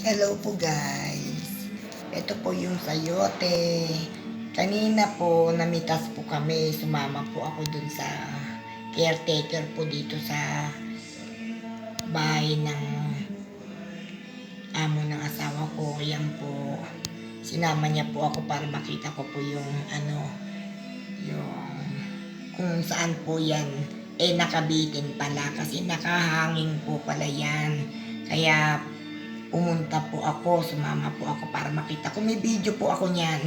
Hello po guys. Ito po yung sayote. Kanina po namitas po kami. Sumama po ako dun sa caretaker po dito sa bahay ng amo ng asawa ko. Yan po. Sinama niya po ako para makita ko po yung yung kung saan po yan nakabitin pala kasi nakahanging po pala yan. Kaya pumunta po ako, sumama po ako para makita ko. May video po ako niyan.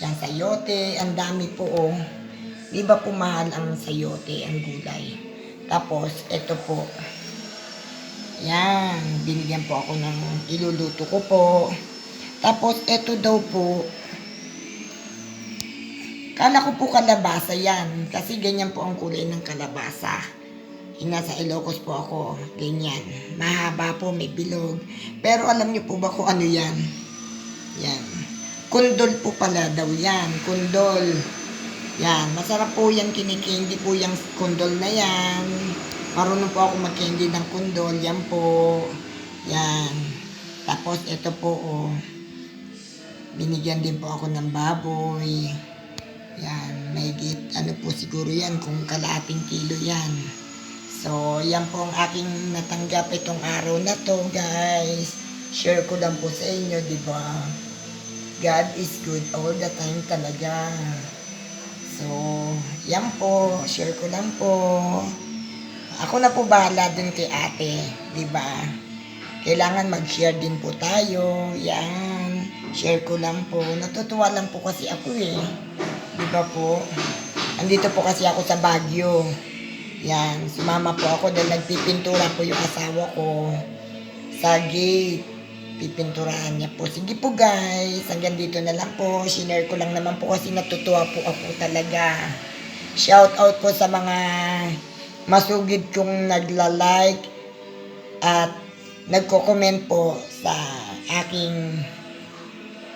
Yan sayote, ang dami po oh. Di ba po mahal ang sayote, ang gulay. Tapos, ito po. Yan, binigyan po ako ng iluluto ko po. Tapos, ito daw po. Kala ko po kalabasa yan. Kasi ganyan po ang kulay ng kalabasa. Nasa Ilocos po ako, ganyan. Mahaba po, may bilog. Pero alam niyo po ba kung ano yan? Yan. Kundol po pala daw yan. Kundol. Yan. Masarap po yan kinikindi po yung kundol na yan. Marunong po ako magkindi ng kundol. Yan po. Yan. Tapos ito po, oh. Binigyan din po ako ng baboy. Yan. May ano po siguro yan, kung kalahating kilo yan. So, yan po ang aking natanggap itong araw na to, guys. Share ko lang po sa inyo, di ba? God is good all the time talaga. So, yan po. Share ko lang po. Ako na po bahala dun kay ate, di ba? Kailangan mag-share din po tayo. Yan. Share ko lang po. Natutuwa lang po kasi ako eh. Di ba po? Andito po kasi ako sa Baguio. Yan, sumama po ako dahil nagpipintura po yung asawa ko sa gate. Pipinturahan niya po. Sige po guys, hanggang dito na lang po. Shinare ko lang naman po kasi natutuwa po ako talaga. Shout out po sa mga masugid kong nagla-like at nagko-comment po sa aking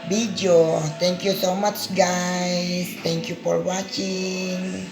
video. Thank you so much guys. Thank you for watching.